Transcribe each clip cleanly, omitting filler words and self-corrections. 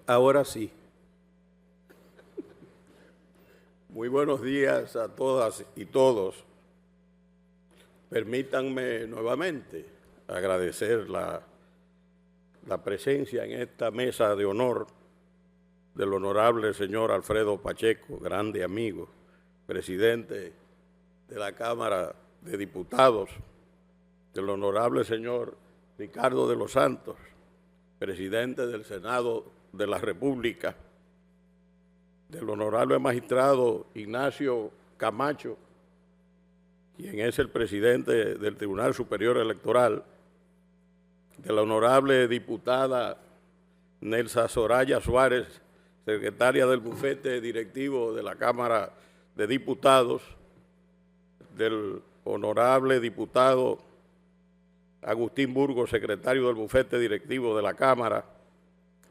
Ahora sí. Muy buenos días a todas y todos. Permítanme nuevamente agradecer la presencia en esta mesa de honor del honorable señor Alfredo Pacheco, grande amigo, presidente de la Cámara de Diputados, del honorable señor Ricardo de los Santos, presidente del Senado de la República, del honorable magistrado Ignacio Camacho, quien es el presidente del Tribunal Superior Electoral, de la honorable diputada Nelsa Soraya Suárez, secretaria del bufete directivo de la Cámara de Diputados, del honorable diputado Agustín Burgos, secretario del bufete directivo de la Cámara,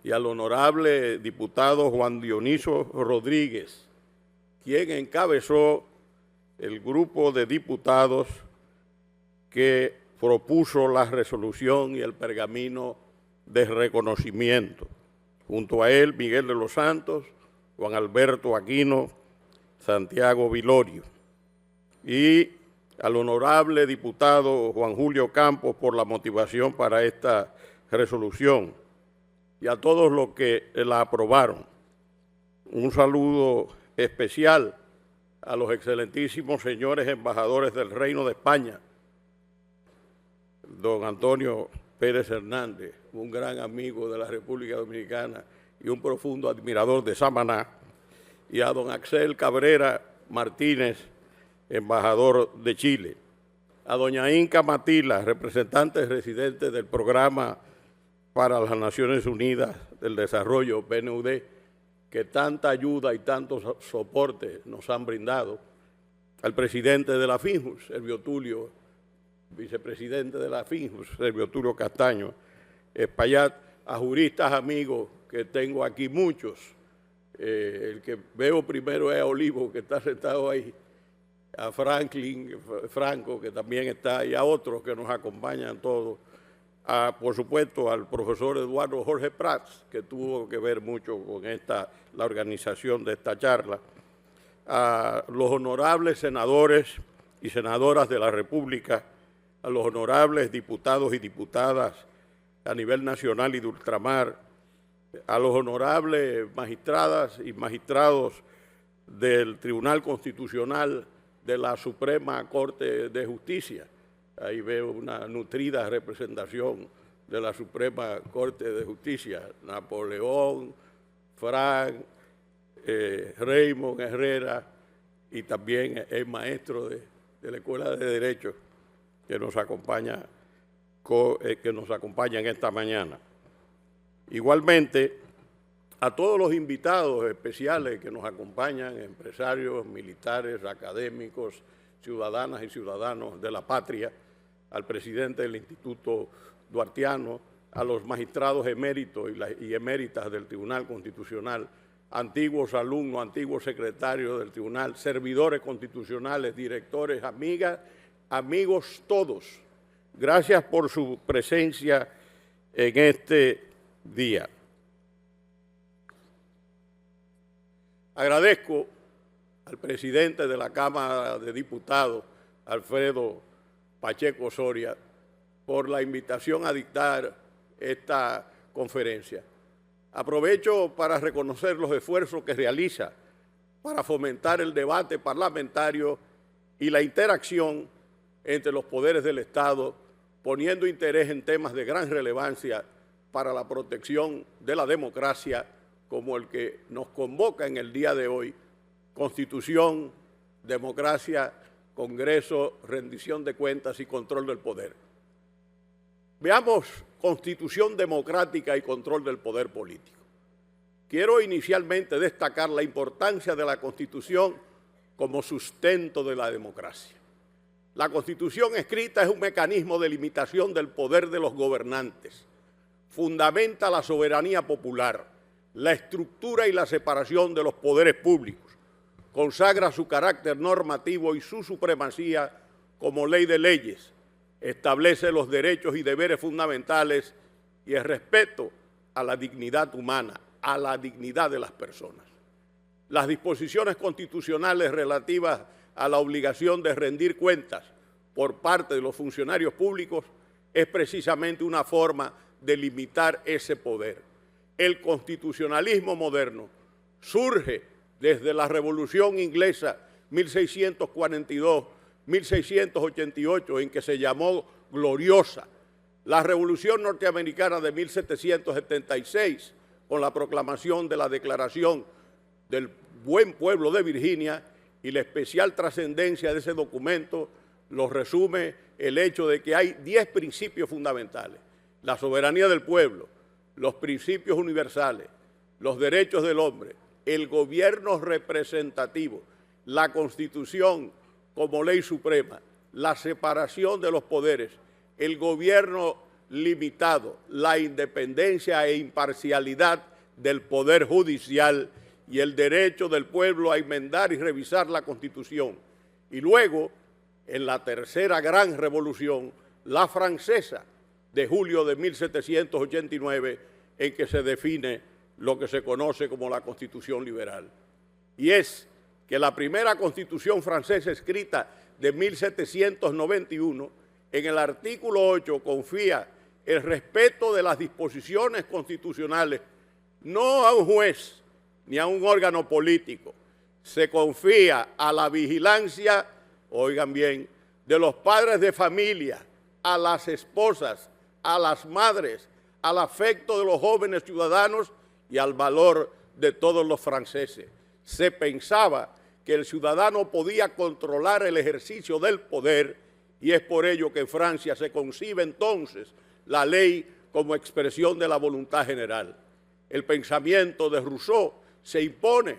y al honorable diputado Juan Dionisio Rodríguez, quien encabezó el grupo de diputados que propuso la resolución y el pergamino de reconocimiento. Junto a él, Miguel de los Santos, Juan Alberto Aquino, Santiago Vilorio. Y al honorable diputado Juan Julio Campos por la motivación para esta resolución, y a todos los que la aprobaron. Un saludo especial a los excelentísimos señores embajadores del Reino de España, don Antonio Pérez Hernández, un gran amigo de la República Dominicana y un profundo admirador de Samaná, y a don Axel Cabrera Martínez, embajador de Chile, a doña Inca Matila, representante residente del Programa para las Naciones Unidas del Desarrollo, PNUD, que tanta ayuda y tanto soporte nos han brindado, al presidente de la FINJUS, Servio Tulio, vicepresidente de la FINJUS, Servio Tulio Castaño Espaillat, a juristas amigos que tengo aquí muchos. El que veo primero es a Olivo, que está sentado ahí, a Franco, que también está ahí, a otros que nos acompañan todos, por supuesto al profesor Eduardo Jorge Prats, que tuvo que ver mucho con la organización de esta charla, a los honorables senadores y senadoras de la República, a los honorables diputados y diputadas a nivel nacional y de ultramar, a los honorables magistradas y magistrados del Tribunal Constitucional de la Suprema Corte de Justicia. Ahí veo una nutrida representación de la Suprema Corte de Justicia, Napoleón, Frank, Raymond Herrera, y también el maestro de la Escuela de Derecho que nos acompaña en esta mañana. Igualmente, a todos los invitados especiales que nos acompañan, empresarios, militares, académicos, ciudadanas y ciudadanos de la patria, al presidente del Instituto Duartiano, a los magistrados eméritos y eméritas del Tribunal Constitucional, antiguos alumnos, antiguos secretarios del Tribunal, servidores constitucionales, directores, amigas, amigos todos. Gracias por su presencia en este día. Agradezco al presidente de la Cámara de Diputados, Alfredo Pacheco Soria, por la invitación a dictar esta conferencia. Aprovecho para reconocer los esfuerzos que realiza para fomentar el debate parlamentario y la interacción entre los poderes del Estado, poniendo interés en temas de gran relevancia para la protección de la democracia, como el que nos convoca en el día de hoy: Constitución, democracia, Congreso, rendición de cuentas y control del poder. Veamos Constitución democrática y control del poder político. Quiero inicialmente destacar la importancia de la Constitución como sustento de la democracia. La Constitución escrita es un mecanismo de limitación del poder de los gobernantes, fundamenta la soberanía popular, la estructura y la separación de los poderes públicos, consagra su carácter normativo y su supremacía como ley de leyes, establece los derechos y deberes fundamentales y el respeto a la dignidad humana, a la dignidad de las personas. Las disposiciones constitucionales relativas a la obligación de rendir cuentas por parte de los funcionarios públicos es precisamente una forma de limitar ese poder. El constitucionalismo moderno surge desde la Revolución Inglesa 1642-1688, en que se llamó gloriosa, la Revolución Norteamericana de 1776, con la proclamación de la Declaración del Buen Pueblo de Virginia, y la especial trascendencia de ese documento lo resume el hecho de que hay 10 principios fundamentales: la soberanía del pueblo, los principios universales, los derechos del hombre, el gobierno representativo, la Constitución como ley suprema, la separación de los poderes, el gobierno limitado, la independencia e imparcialidad del Poder Judicial y el derecho del pueblo a enmendar y revisar la Constitución. Y luego, en la tercera gran revolución, la francesa, de julio de 1789, en que se define lo que se conoce como la Constitución liberal. Y es que la primera Constitución francesa, escrita de 1791, en el artículo 8 confía el respeto de las disposiciones constitucionales no a un juez ni a un órgano político. Se confía a la vigilancia, oigan bien, de los padres de familia, a las esposas, a las madres, al afecto de los jóvenes ciudadanos y al valor de todos los franceses. Se pensaba que el ciudadano podía controlar el ejercicio del poder, y es por ello que en Francia se concibe entonces la ley como expresión de la voluntad general. El pensamiento de Rousseau se impone,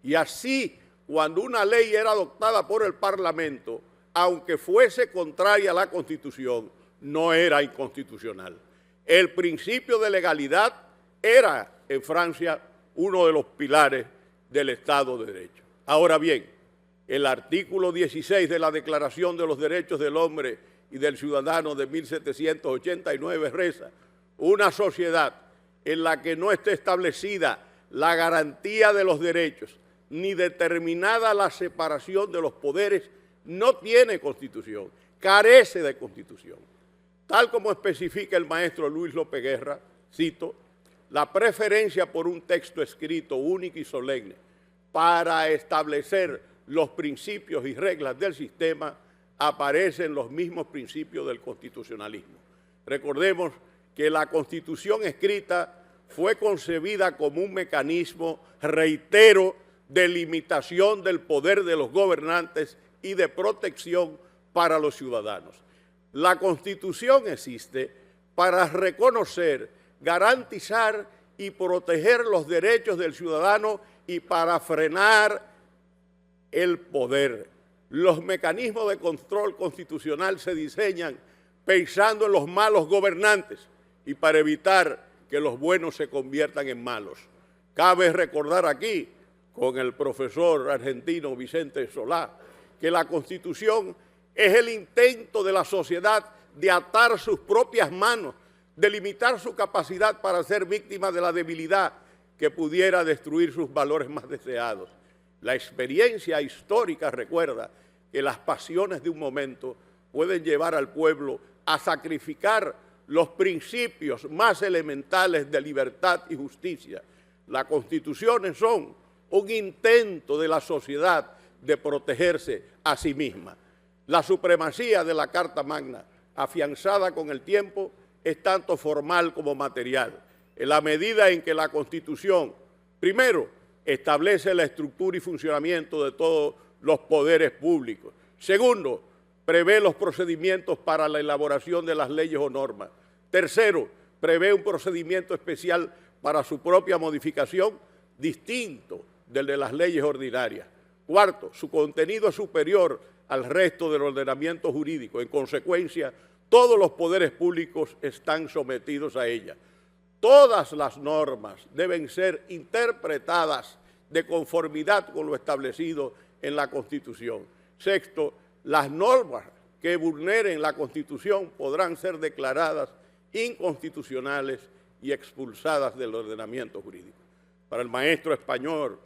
y así, cuando una ley era adoptada por el Parlamento, aunque fuese contraria a la Constitución, no era inconstitucional. El principio de legalidad era en Francia uno de los pilares del Estado de Derecho. Ahora bien, el artículo 16 de la Declaración de los Derechos del Hombre y del Ciudadano de 1789 reza: una sociedad en la que no esté establecida la garantía de los derechos ni determinada la separación de los poderes no tiene Constitución, carece de Constitución. Tal como especifica el maestro Luis López Guerra, cito: la preferencia por un texto escrito único y solemne para establecer los principios y reglas del sistema aparece en los mismos principios del constitucionalismo. Recordemos que la Constitución escrita fue concebida como un mecanismo, reitero, de limitación del poder de los gobernantes y de protección para los ciudadanos. La Constitución existe para reconocer, garantizar y proteger los derechos del ciudadano y para frenar el poder. Los mecanismos de control constitucional se diseñan pensando en los malos gobernantes y para evitar que los buenos se conviertan en malos. Cabe recordar aquí, con el profesor argentino Vicente Solá, que la Constitución es el intento de la sociedad de atar sus propias manos, de limitar su capacidad para ser víctima de la debilidad que pudiera destruir sus valores más deseados. La experiencia histórica recuerda que las pasiones de un momento pueden llevar al pueblo a sacrificar los principios más elementales de libertad y justicia. Las constituciones son un intento de la sociedad de protegerse a sí misma. La supremacía de la Carta Magna, afianzada con el tiempo, es tanto formal como material, en la medida en que la Constitución, primero, establece la estructura y funcionamiento de todos los poderes públicos. Segundo, prevé los procedimientos para la elaboración de las leyes o normas. Tercero, prevé un procedimiento especial para su propia modificación, distinto del de las leyes ordinarias. Cuarto, su contenido es superior al resto del ordenamiento jurídico. En consecuencia, todos los poderes públicos están sometidos a ella. Todas las normas deben ser interpretadas de conformidad con lo establecido en la Constitución. Sexto, las normas que vulneren la Constitución podrán ser declaradas inconstitucionales y expulsadas del ordenamiento jurídico. para el maestro español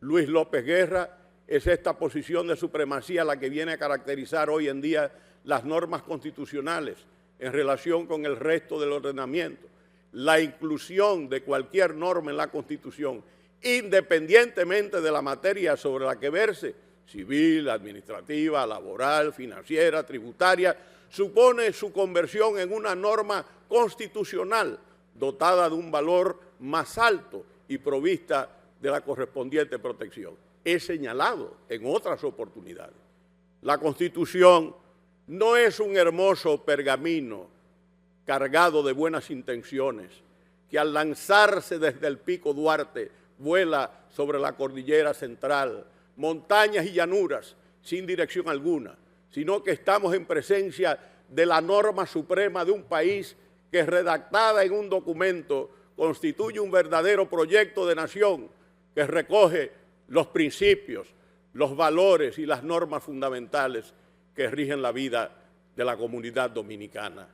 Luis López Guerra, es esta posición de supremacía la que viene a caracterizar hoy en día las normas constitucionales en relación con el resto del ordenamiento. La inclusión de cualquier norma en la Constitución, independientemente de la materia sobre la que verse, civil, administrativa, laboral, financiera, tributaria, supone su conversión en una norma constitucional dotada de un valor más alto y provista de la correspondiente protección. He señalado en otras oportunidades. La Constitución no es un hermoso pergamino cargado de buenas intenciones que al lanzarse desde el Pico Duarte vuela sobre la cordillera central, montañas y llanuras sin dirección alguna, sino que estamos en presencia de la norma suprema de un país que, redactada en un documento, constituye un verdadero proyecto de nación que recoge los principios, los valores y las normas fundamentales que rigen la vida de la comunidad dominicana.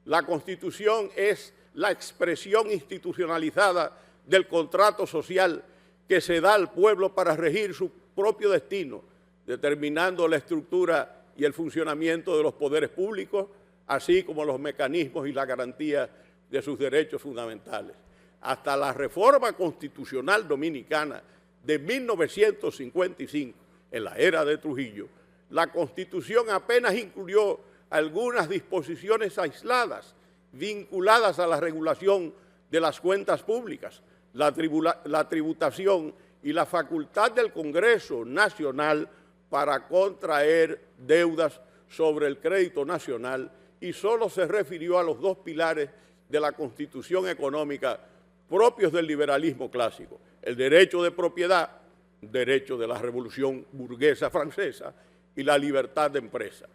La Constitución es la expresión institucionalizada del contrato social que se da al pueblo para regir su propio destino, determinando la estructura y el funcionamiento de los poderes públicos, así como los mecanismos y la garantía de sus derechos fundamentales. Hasta la reforma constitucional dominicana de 1955, en la era de Trujillo, la Constitución apenas incluyó algunas disposiciones aisladas vinculadas a la regulación de las cuentas públicas, la tributación y la facultad del Congreso Nacional para contraer deudas sobre el crédito nacional, y solo se refirió a los dos pilares de la Constitución económica propios del liberalismo clásico: el derecho de propiedad, derecho de la Revolución burguesa francesa, y la libertad de empresa.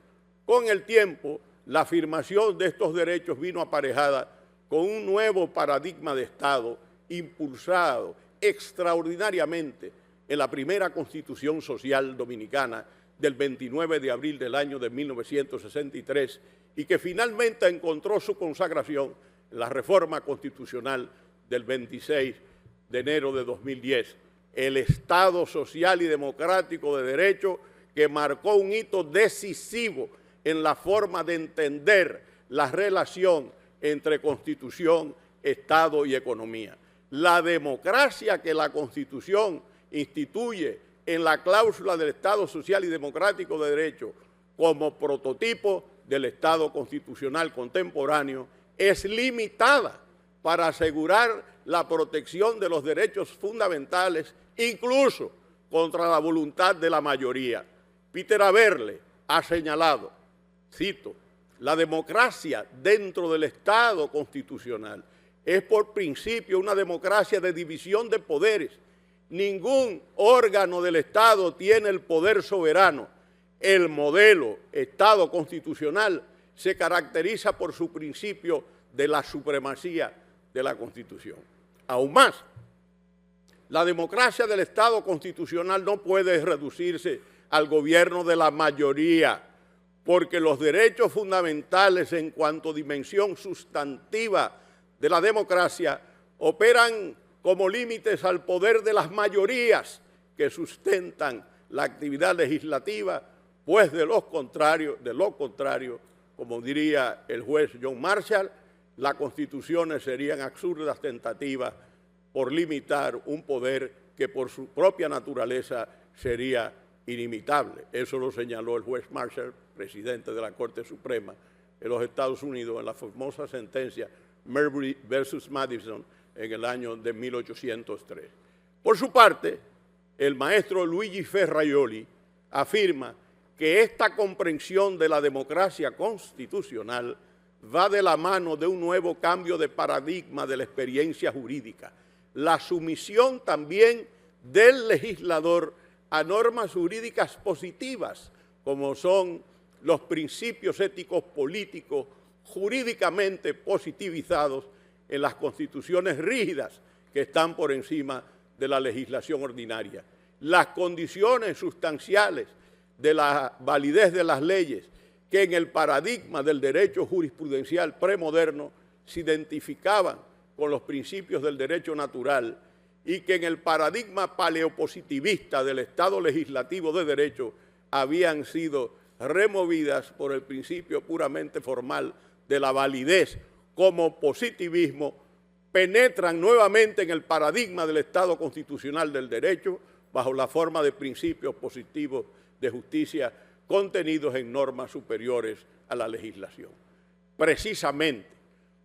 Con el tiempo, la afirmación de estos derechos vino aparejada con un nuevo paradigma de Estado impulsado extraordinariamente en la primera Constitución Social Dominicana del 29 de abril del año de 1963 y que finalmente encontró su consagración en la reforma constitucional del 26 de enero de 2010, el Estado social y democrático de derecho que marcó un hito decisivo en la forma de entender la relación entre Constitución, Estado y economía. La democracia que la Constitución instituye en la cláusula del Estado social y democrático de derecho como prototipo del Estado constitucional contemporáneo es limitada para asegurar la protección de los derechos fundamentales, incluso contra la voluntad de la mayoría. Peter Aberle ha señalado, cito, la democracia dentro del Estado constitucional es por principio una democracia de división de poderes. Ningún órgano del Estado tiene el poder soberano. El modelo Estado constitucional se caracteriza por su principio de la supremacía de la Constitución. Aún más, la democracia del Estado constitucional no puede reducirse al gobierno de la mayoría, porque los derechos fundamentales en cuanto a dimensión sustantiva de la democracia operan como límites al poder de las mayorías que sustentan la actividad legislativa, pues de lo contrario, como diría el juez John Marshall, las constituciones serían absurdas tentativas por limitar un poder que por su propia naturaleza sería inimitable. Eso lo señaló el juez Marshall, presidente de la Corte Suprema de los Estados Unidos, en la famosa sentencia Marbury versus Madison en el año de 1803. Por su parte, el maestro Luigi Ferrajoli afirma que esta comprensión de la democracia constitucional va de la mano de un nuevo cambio de paradigma de la experiencia jurídica, la sumisión también del legislador a normas jurídicas positivas, como son los principios éticos políticos jurídicamente positivizados en las constituciones rígidas que están por encima de la legislación ordinaria. Las condiciones sustanciales de la validez de las leyes que en el paradigma del derecho jurisprudencial premoderno se identificaban con los principios del derecho natural y que en el paradigma paleopositivista del Estado legislativo de derecho habían sido removidas por el principio puramente formal de la validez como positivismo, penetran nuevamente en el paradigma del Estado constitucional del derecho bajo la forma de principios positivos de justicia contenidos en normas superiores a la legislación. Precisamente,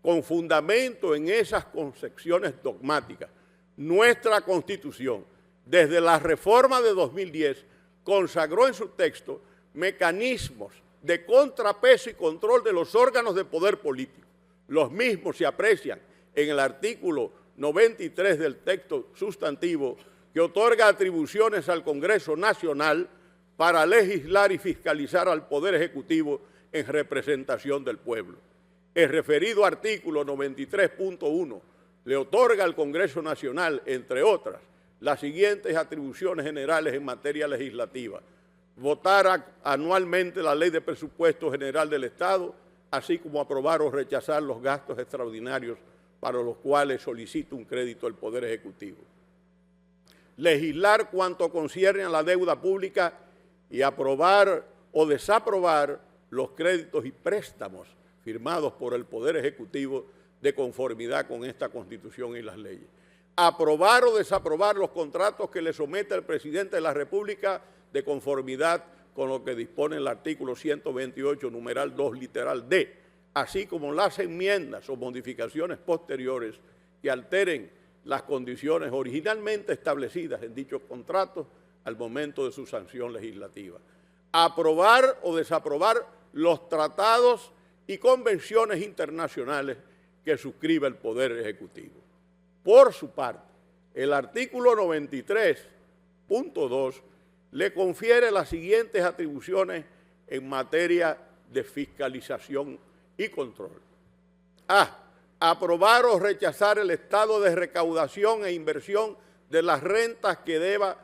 con fundamento en esas concepciones dogmáticas, nuestra Constitución, desde la reforma de 2010, consagró en su texto mecanismos de contrapeso y control de los órganos de poder político. Los mismos se aprecian en el artículo 93 del texto sustantivo que otorga atribuciones al Congreso Nacional para legislar y fiscalizar al Poder Ejecutivo en representación del pueblo. El referido artículo 93.1 le otorga al Congreso Nacional, entre otras, las siguientes atribuciones generales en materia legislativa: votar anualmente la Ley de Presupuesto General del Estado, así como aprobar o rechazar los gastos extraordinarios para los cuales solicita un crédito el Poder Ejecutivo. Legislar cuanto concierne a la deuda pública y aprobar o desaprobar los créditos y préstamos firmados por el Poder Ejecutivo de conformidad con esta Constitución y las leyes. Aprobar o desaprobar los contratos que le somete el presidente de la República de conformidad con lo que dispone el artículo 128, numeral 2, literal D, así como las enmiendas o modificaciones posteriores que alteren las condiciones originalmente establecidas en dichos contratos al momento de su sanción legislativa. Aprobar o desaprobar los tratados y convenciones internacionales que suscribe el Poder Ejecutivo. Por su parte, el artículo 93.2 le confiere las siguientes atribuciones en materia de fiscalización y control. A. Aprobar o rechazar el estado de recaudación e inversión de las rentas que deba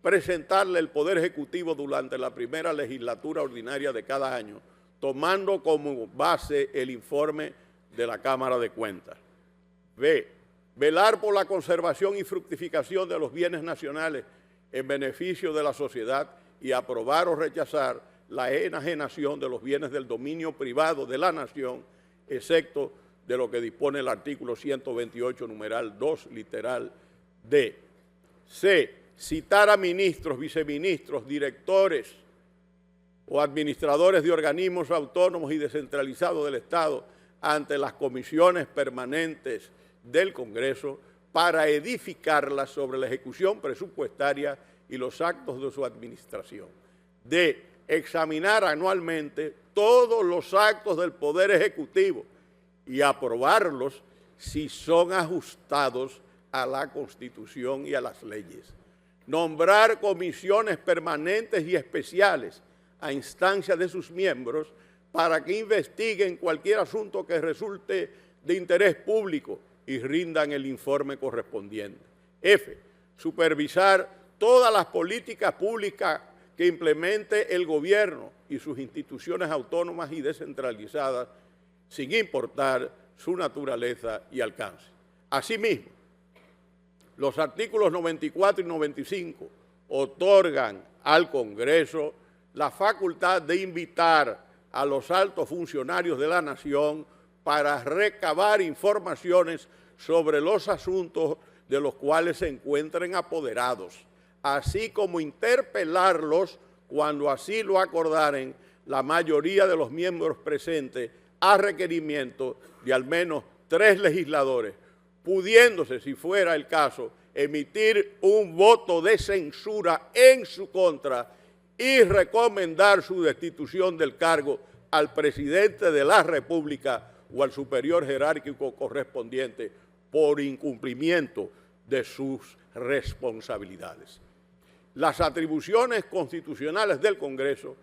presentarle el Poder Ejecutivo durante la primera legislatura ordinaria de cada año, tomando como base el informe de la Cámara de Cuentas. B. Velar por la conservación y fructificación de los bienes nacionales en beneficio de la sociedad y aprobar o rechazar la enajenación de los bienes del dominio privado de la nación, excepto de lo que dispone el artículo 128, numeral 2, literal D. C. Citar a ministros, viceministros, directores o administradores de organismos autónomos y descentralizados del Estado ante las comisiones permanentes del Congreso para edificarlas sobre la ejecución presupuestaria y los actos de su administración. D. Examinar anualmente todos los actos del Poder Ejecutivo y aprobarlos si son ajustados a la Constitución y a las leyes. Nombrar comisiones permanentes y especiales a instancia de sus miembros para que investiguen cualquier asunto que resulte de interés público y rindan el informe correspondiente. F. Supervisar todas las políticas públicas que implemente el gobierno y sus instituciones autónomas y descentralizadas, sin importar su naturaleza y alcance. Asimismo, los artículos 94 y 95 otorgan al Congreso la facultad de invitar a los altos funcionarios de la nación para recabar informaciones sobre los asuntos de los cuales se encuentren apoderados, así como interpelarlos cuando así lo acordaren la mayoría de los miembros presentes a requerimiento de al menos 3 legisladores, pudiéndose, si fuera el caso, emitir un voto de censura en su contra y recomendar su destitución del cargo al presidente de la República o al superior jerárquico correspondiente por incumplimiento de sus responsabilidades. Las atribuciones constitucionales del Congreso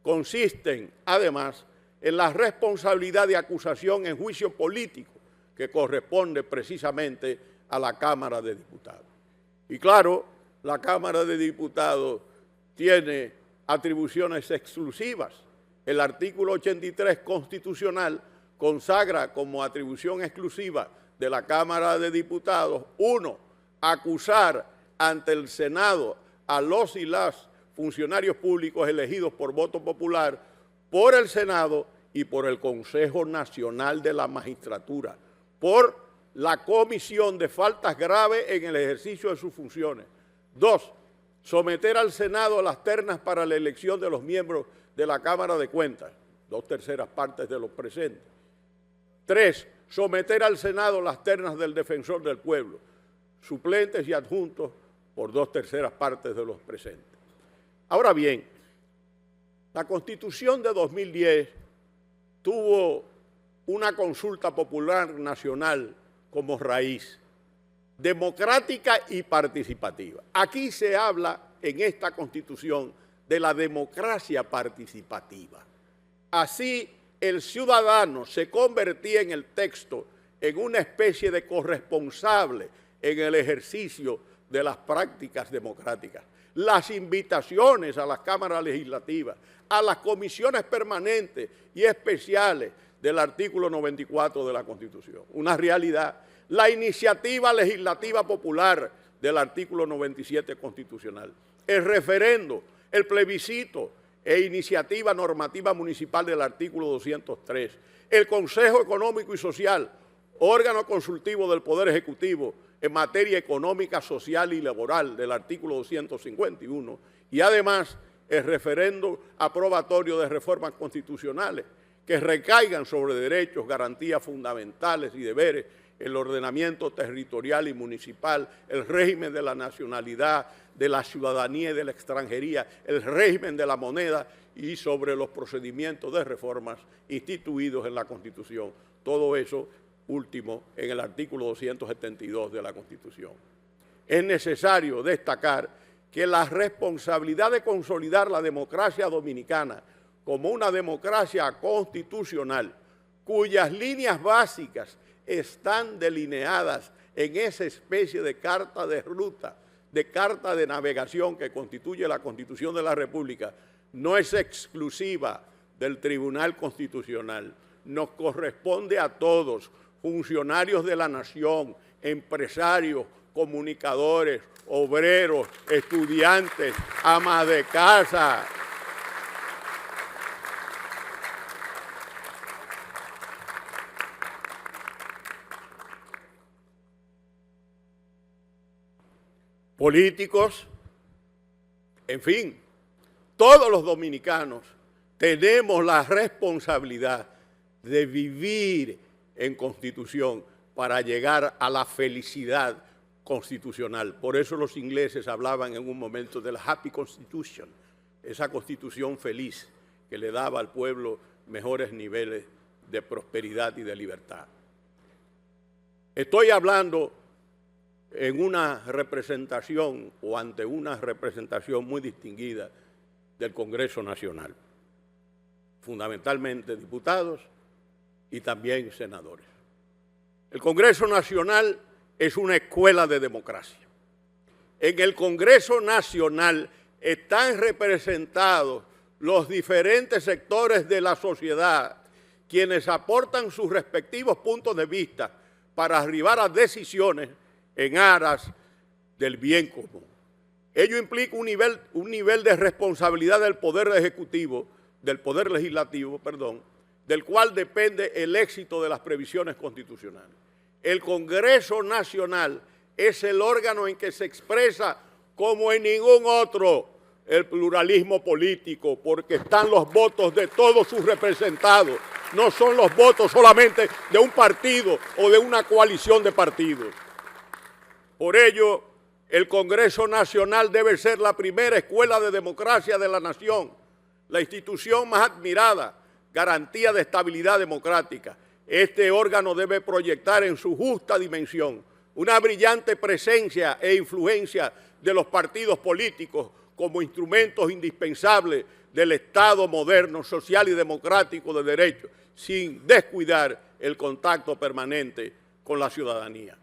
consisten, además, en la responsabilidad de acusación en juicio político que corresponde precisamente a la Cámara de Diputados. Y claro, la Cámara de Diputados tiene atribuciones exclusivas. El artículo 83 constitucional consagra como atribución exclusiva de la Cámara de Diputados, 1, acusar ante el Senado a los y las funcionarios públicos elegidos por voto popular por el Senado y por el Consejo Nacional de la Magistratura, por la comisión de faltas graves en el ejercicio de sus funciones. 2. Someter al Senado a las ternas para la elección de los miembros de la Cámara de Cuentas, 2/3 partes de los presentes. 3. Someter al Senado las ternas del Defensor del Pueblo, suplentes y adjuntos por 2/3 partes de los presentes. Ahora bien, la Constitución de 2010 tuvo una consulta popular nacional como raíz, democrática y participativa. Aquí se habla en esta Constitución de la democracia participativa. Así, el ciudadano se convertía en el texto en una especie de corresponsable en el ejercicio de las prácticas democráticas. Las invitaciones a las cámaras legislativas, a las comisiones permanentes y especiales del artículo 94 de la Constitución. Una realidad. La iniciativa legislativa popular del artículo 97 constitucional. El referendo, el plebiscito e iniciativa normativa municipal del artículo 203. El Consejo Económico y Social, órgano consultivo del Poder Ejecutivo en materia económica, social y laboral del artículo 251. Y además el referendo aprobatorio de reformas constitucionales que recaigan sobre derechos, garantías fundamentales y deberes, el ordenamiento territorial y municipal, el régimen de la nacionalidad, de la ciudadanía y de la extranjería, el régimen de la moneda y sobre los procedimientos de reformas instituidos en la Constitución. Todo eso último en el artículo 272 de la Constitución. Es necesario destacar que la responsabilidad de consolidar la democracia dominicana como una democracia constitucional, cuyas líneas básicas están delineadas en esa especie de carta de ruta, de carta de navegación que constituye la Constitución de la República, no es exclusiva del Tribunal Constitucional. Nos corresponde a todos, funcionarios de la nación, empresarios, comunicadores, obreros, estudiantes, amas de casa, políticos, en fin, todos los dominicanos tenemos la responsabilidad de vivir en Constitución para llegar a la felicidad constitucional. Por eso los ingleses hablaban en un momento de la Happy Constitution, esa Constitución feliz que le daba al pueblo mejores niveles de prosperidad y de libertad. Estoy hablando en una representación o ante una representación muy distinguida del Congreso Nacional, fundamentalmente diputados y también senadores. El Congreso Nacional es una escuela de democracia. En el Congreso Nacional están representados los diferentes sectores de la sociedad, quienes aportan sus respectivos puntos de vista para arribar a decisiones en aras del bien común. Ello implica un nivel de responsabilidad del Poder Ejecutivo, del Poder Legislativo, del cual depende el éxito de las previsiones constitucionales. El Congreso Nacional es el órgano en que se expresa, como en ningún otro, el pluralismo político, porque están los votos de todos sus representados, no son los votos solamente de un partido o de una coalición de partidos. Por ello, el Congreso Nacional debe ser la primera escuela de democracia de la nación, la institución más admirada, garantía de estabilidad democrática. Este órgano debe proyectar en su justa dimensión una brillante presencia e influencia de los partidos políticos como instrumentos indispensables del Estado moderno, social y democrático de derecho, sin descuidar el contacto permanente con la ciudadanía.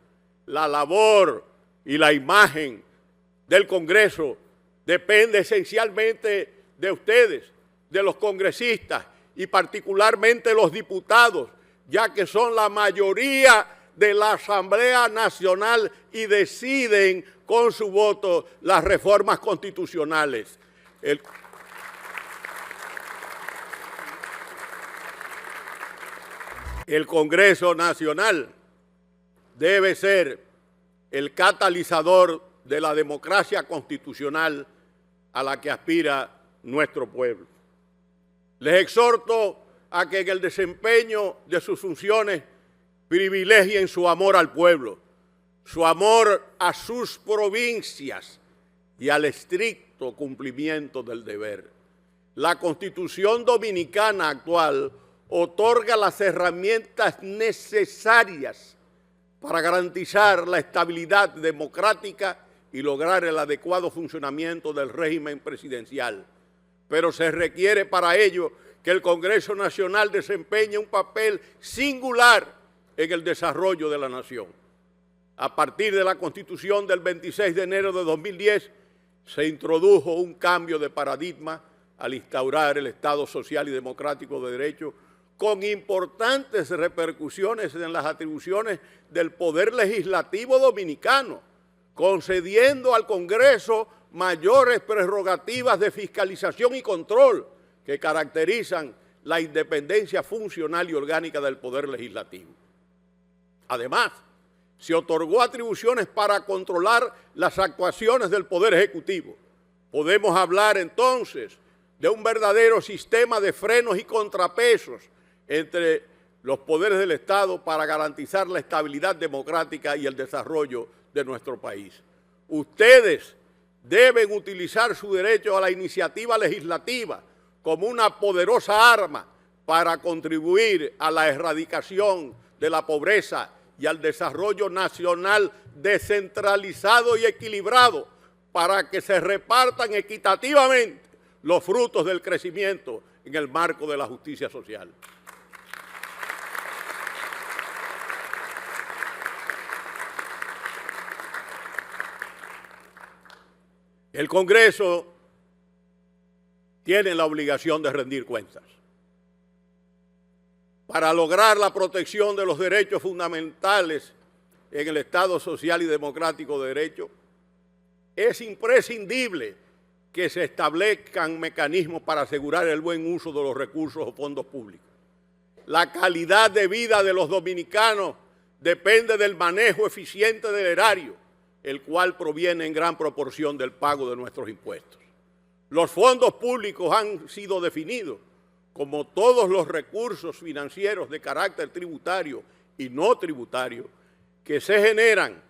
La labor y la imagen del Congreso depende esencialmente de ustedes, de los congresistas y particularmente los diputados, ya que son la mayoría de la Asamblea Nacional y deciden con su voto las reformas constitucionales. El Congreso Nacional debe ser el catalizador de la democracia constitucional a la que aspira nuestro pueblo. Les exhorto a que en el desempeño de sus funciones privilegien su amor al pueblo, su amor a sus provincias y al estricto cumplimiento del deber. La Constitución Dominicana actual otorga las herramientas necesarias para garantizar la estabilidad democrática y lograr el adecuado funcionamiento del régimen presidencial. Pero se requiere para ello que el Congreso Nacional desempeñe un papel singular en el desarrollo de la nación. A partir de la Constitución del 26 de enero de 2010, se introdujo un cambio de paradigma al instaurar el Estado social y democrático de derecho, con importantes repercusiones en las atribuciones del Poder Legislativo dominicano, concediendo al Congreso mayores prerrogativas de fiscalización y control que caracterizan la independencia funcional y orgánica del Poder Legislativo. Además, se otorgó atribuciones para controlar las actuaciones del Poder Ejecutivo. Podemos hablar entonces de un verdadero sistema de frenos y contrapesos entre los poderes del Estado para garantizar la estabilidad democrática y el desarrollo de nuestro país. Ustedes deben utilizar su derecho a la iniciativa legislativa como una poderosa arma para contribuir a la erradicación de la pobreza y al desarrollo nacional descentralizado y equilibrado, para que se repartan equitativamente los frutos del crecimiento en el marco de la justicia social. El Congreso tiene la obligación de rendir cuentas. Para lograr la protección de los derechos fundamentales en el Estado social y democrático de derecho, es imprescindible que se establezcan mecanismos para asegurar el buen uso de los recursos o fondos públicos. La calidad de vida de los dominicanos depende del manejo eficiente del erario, el cual proviene en gran proporción del pago de nuestros impuestos. Los fondos públicos han sido definidos como todos los recursos financieros de carácter tributario y no tributario que se generan,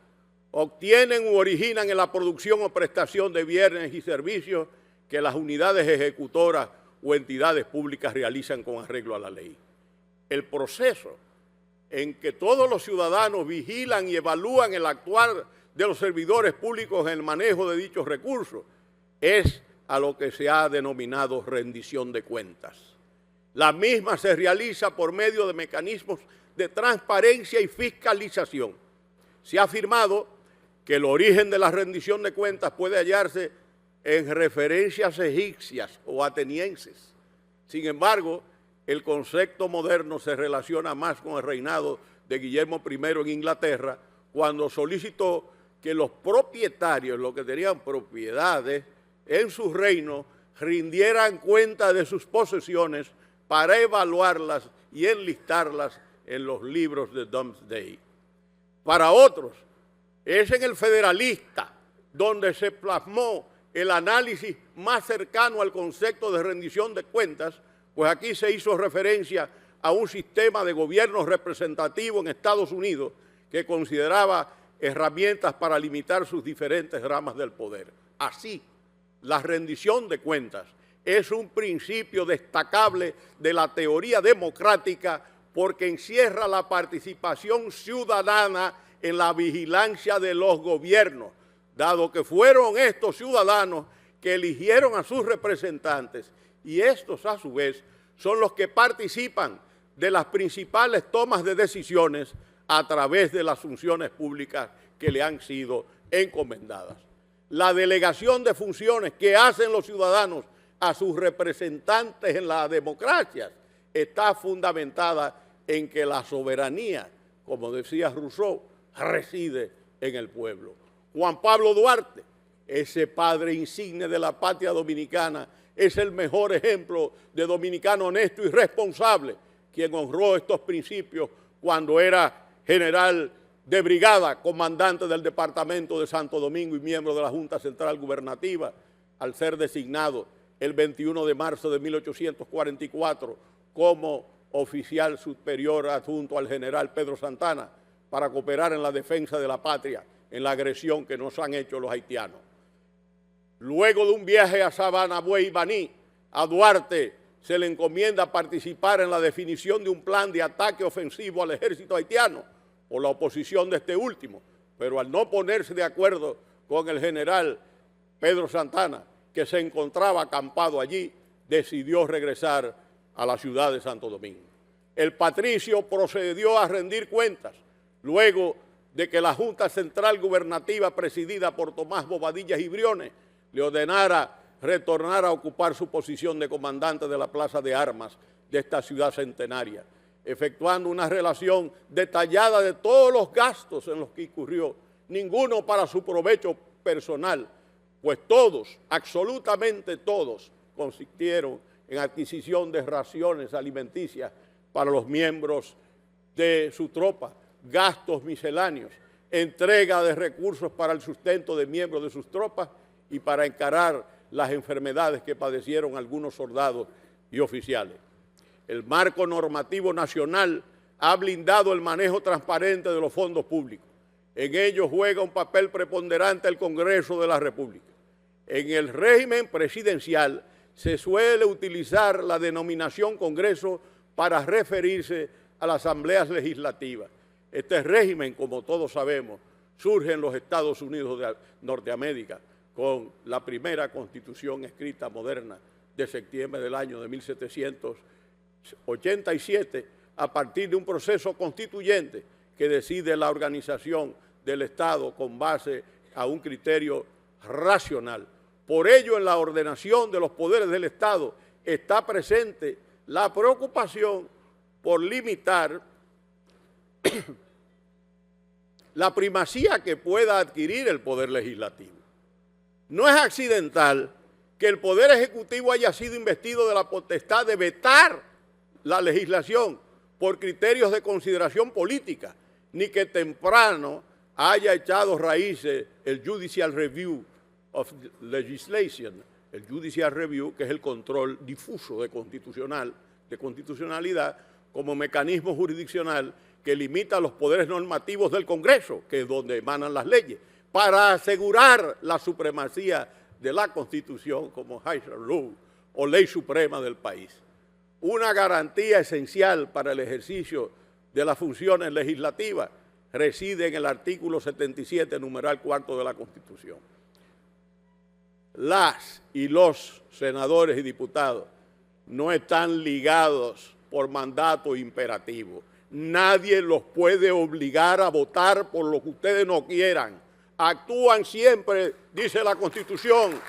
obtienen u originan en la producción o prestación de bienes y servicios que las unidades ejecutoras o entidades públicas realizan con arreglo a la ley. El proceso en que todos los ciudadanos vigilan y evalúan el actuar de los servidores públicos en el manejo de dichos recursos es a lo que se ha denominado rendición de cuentas. La misma se realiza por medio de mecanismos de transparencia y fiscalización. Se ha afirmado que el origen de la rendición de cuentas puede hallarse en referencias egipcias o atenienses. Sin embargo, el concepto moderno se relaciona más con el reinado de Guillermo I en Inglaterra, cuando solicitó que los propietarios, los que tenían propiedades en su reino, rindieran cuenta de sus posesiones para evaluarlas y enlistarlas en los libros de Domesday. Para otros, es en el Federalista donde se plasmó el análisis más cercano al concepto de rendición de cuentas, pues aquí se hizo referencia a un sistema de gobierno representativo en Estados Unidos que consideraba herramientas para limitar sus diferentes ramas del poder. Así, la rendición de cuentas es un principio destacable de la teoría democrática porque encierra la participación ciudadana en la vigilancia de los gobiernos, dado que fueron estos ciudadanos que eligieron a sus representantes y estos a su vez son los que participan de las principales tomas de decisiones a través de las funciones públicas que le han sido encomendadas. La delegación de funciones que hacen los ciudadanos a sus representantes en las democracias está fundamentada en que la soberanía como decía Rousseau, reside en el pueblo. Juan Pablo Duarte, ese padre insigne de la patria dominicana, es el mejor ejemplo de dominicano honesto y responsable, quien honró estos principios cuando era general de brigada, comandante del departamento de Santo Domingo y miembro de la Junta Central Gubernativa, al ser designado el 21 de marzo de 1844 como oficial superior adjunto al general Pedro Santana para cooperar en la defensa de la patria en la agresión que nos han hecho los haitianos. Luego de un viaje a Sabana, Buey y Baní, a Duarte se le encomienda participar en la definición de un plan de ataque ofensivo al ejército haitiano por la oposición de este último, pero al no ponerse de acuerdo con el general Pedro Santana, que se encontraba acampado allí, decidió regresar a la ciudad de Santo Domingo. El patricio procedió a rendir cuentas luego de que la Junta Central Gubernativa, presidida por Tomás Bobadilla y Briones, le ordenara retornar a ocupar su posición de comandante de la Plaza de Armas de esta ciudad centenaria, efectuando una relación detallada de todos los gastos en los que incurrió, ninguno para su provecho personal, pues todos, absolutamente todos, consistieron en adquisición de raciones alimenticias para los miembros de su tropa, gastos misceláneos, entrega de recursos para el sustento de miembros de sus tropas y para encarar las enfermedades que padecieron algunos soldados y oficiales. El marco normativo nacional ha blindado el manejo transparente de los fondos públicos. En ello juega un papel preponderante el Congreso de la República. En el régimen presidencial se suele utilizar la denominación Congreso para referirse a las asambleas legislativas. Este régimen, como todos sabemos, surge en los Estados Unidos de Norteamérica con la primera constitución escrita moderna de septiembre del año de 1787, a partir de un proceso constituyente que decide la organización del Estado con base a un criterio racional. Por ello, en la ordenación de los poderes del Estado está presente la preocupación por limitar la primacía que pueda adquirir el Poder Legislativo. No es accidental que el Poder Ejecutivo haya sido investido de la potestad de vetar la legislación por criterios de consideración política, ni que temprano haya echado raíces el Judicial Review of Legislation, el Judicial Review, que es el control difuso de constitucionalidad como mecanismo jurisdiccional que limita los poderes normativos del Congreso, que es donde emanan las leyes, para asegurar la supremacía de la Constitución como high law o ley suprema del país. Una garantía esencial para el ejercicio de las funciones legislativas reside en el artículo 77, numeral 4 de la Constitución. Las y los senadores y diputados no están ligados por mandato imperativo. Nadie los puede obligar a votar por lo que ustedes no quieran. Actúan siempre, dice la Constitución,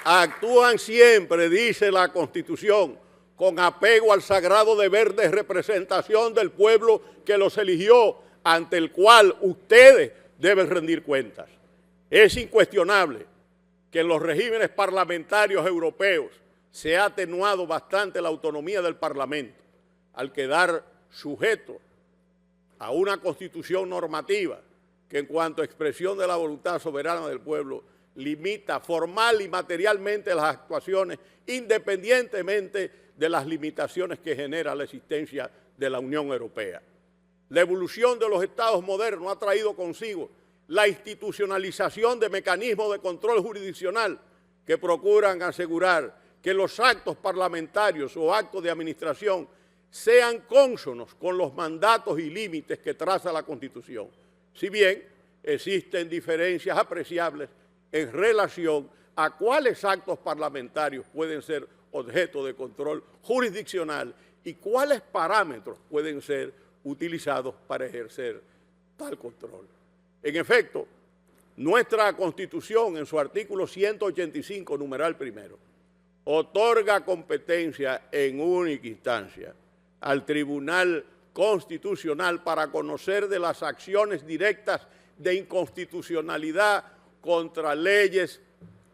actúan siempre, dice la Constitución, con apego al sagrado deber de representación del pueblo que los eligió, ante el cual ustedes deben rendir cuentas. Es incuestionable que en los regímenes parlamentarios europeos se ha atenuado bastante la autonomía del Parlamento al quedar sujeto a una constitución normativa que en cuanto a expresión de la voluntad soberana del pueblo limita formal y materialmente las actuaciones independientemente de las limitaciones que genera la existencia de la Unión Europea. La evolución de los estados modernos ha traído consigo la institucionalización de mecanismos de control jurisdiccional que procuran asegurar que los actos parlamentarios o actos de administración sean cónsonos con los mandatos y límites que traza la Constitución, si bien existen diferencias apreciables en relación a cuáles actos parlamentarios pueden ser objeto de control jurisdiccional y cuáles parámetros pueden ser utilizados para ejercer tal control. En efecto, nuestra Constitución, en su artículo 185, numeral primero, otorga competencia en única instancia al Tribunal Constitucional para conocer de las acciones directas de inconstitucionalidad contra leyes,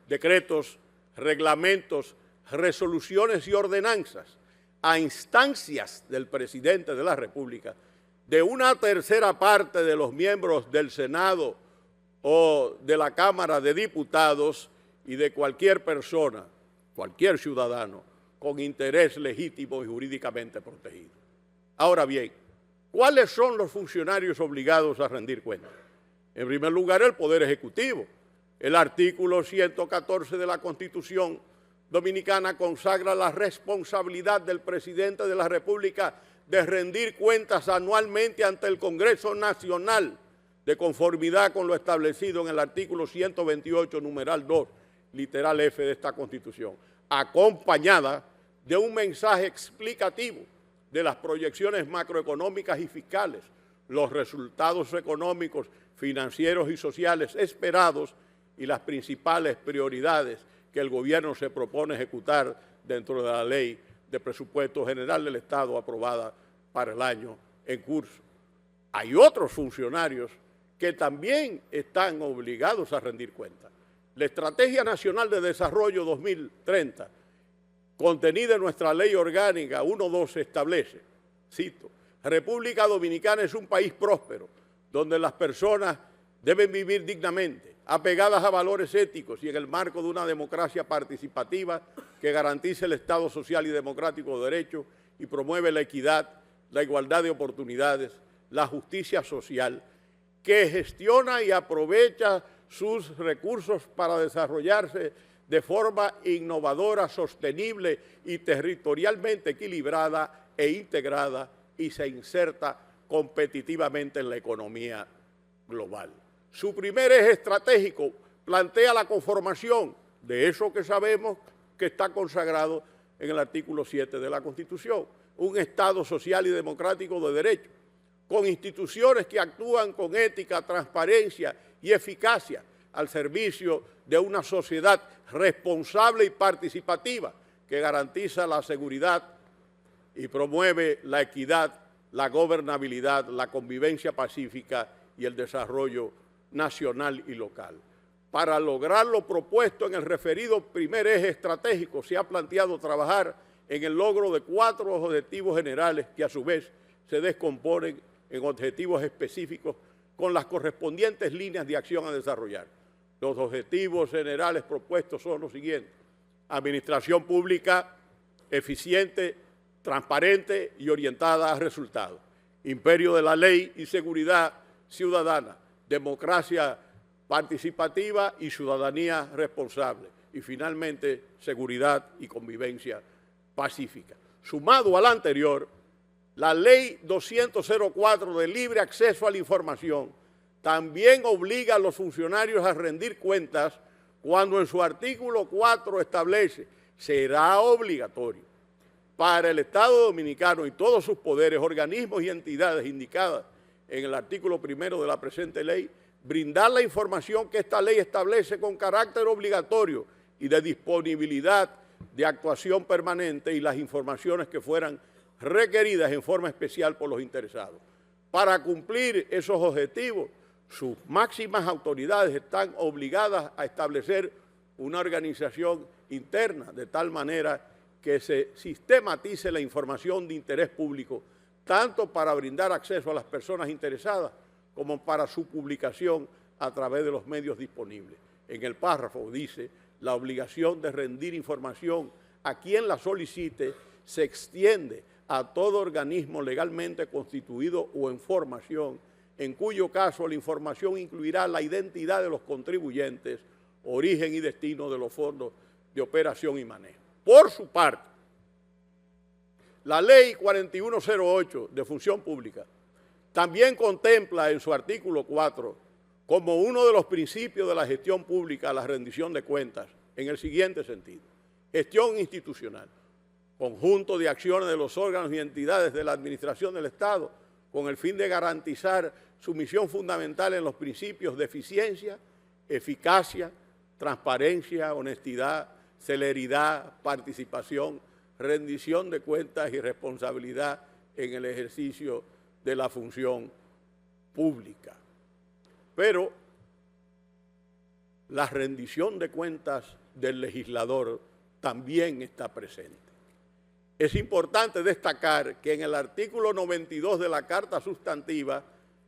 decretos, reglamentos, resoluciones y ordenanzas a instancias del presidente de la República, de una tercera parte de los miembros del Senado o de la Cámara de Diputados y de cualquier persona, cualquier ciudadano, con interés legítimo y jurídicamente protegido. Ahora bien, ¿cuáles son los funcionarios obligados a rendir cuentas? En primer lugar, el Poder Ejecutivo. El artículo 114 de la Constitución Dominicana consagra la responsabilidad del presidente de la República de rendir cuentas anualmente ante el Congreso Nacional, de conformidad con lo establecido en el artículo 128, numeral 2, literal F de esta Constitución, acompañada de un mensaje explicativo de las proyecciones macroeconómicas y fiscales, los resultados económicos, financieros y sociales esperados y las principales prioridades que el gobierno se propone ejecutar dentro de la Ley de Presupuesto General del Estado aprobada para el año en curso. Hay otros funcionarios que también están obligados a rendir cuentas. La Estrategia Nacional de Desarrollo 2030, contenida en nuestra Ley Orgánica 1.2, establece, cito, República Dominicana es un país próspero, donde las personas deben vivir dignamente, apegadas a valores éticos y en el marco de una democracia participativa que garantice el Estado social y democrático de derecho y promueve la equidad, la igualdad de oportunidades, la justicia social, que gestiona y aprovecha sus recursos para desarrollarse de forma innovadora, sostenible y territorialmente equilibrada e integrada y se inserta competitivamente en la economía global. Su primer eje estratégico plantea la conformación de eso que sabemos que está consagrado en el artículo 7 de la Constitución, un Estado social y democrático de derecho, con instituciones que actúan con ética, transparencia y eficacia al servicio de una sociedad responsable y participativa que garantiza la seguridad y promueve la equidad, la gobernabilidad, la convivencia pacífica y el desarrollo nacional y local. Para lograr lo propuesto en el referido primer eje estratégico, se ha planteado trabajar en el logro de 4 objetivos generales que a su vez se descomponen en objetivos específicos con las correspondientes líneas de acción a desarrollar. Los objetivos generales propuestos son los siguientes: administración pública eficiente, transparente y orientada a resultados, imperio de la ley y seguridad ciudadana, democracia participativa y ciudadanía responsable, y finalmente seguridad y convivencia pacífica. Sumado al anterior, la Ley 200-04 de libre acceso a la información también obliga a los funcionarios a rendir cuentas cuando en su artículo 4 establece será obligatorio para el Estado Dominicano y todos sus poderes, organismos y entidades indicadas en el artículo 1 de la presente ley, brindar la información que esta ley establece con carácter obligatorio y de disponibilidad de actuación permanente y las informaciones que fueran requeridas en forma especial por los interesados. Para cumplir esos objetivos, sus máximas autoridades están obligadas a establecer una organización interna de tal manera que se sistematice la información de interés público, tanto para brindar acceso a las personas interesadas como para su publicación a través de los medios disponibles. En el párrafo dice, la obligación de rendir información a quien la solicite se extiende a todo organismo legalmente constituido o en formación, en cuyo caso la información incluirá la identidad de los contribuyentes, origen y destino de los fondos de operación y manejo. Por su parte, la Ley 4108 de Función Pública también contempla en su artículo 4 como uno de los principios de la gestión pública la rendición de cuentas en el siguiente sentido: gestión institucional, conjunto de acciones de los órganos y entidades de la administración del Estado con el fin de garantizar su misión fundamental en los principios de eficiencia, eficacia, transparencia, honestidad, celeridad, participación, rendición de cuentas y responsabilidad en el ejercicio de la función pública. Pero la rendición de cuentas del legislador también está presente. Es importante destacar que en el artículo 92 de la Carta Sustantiva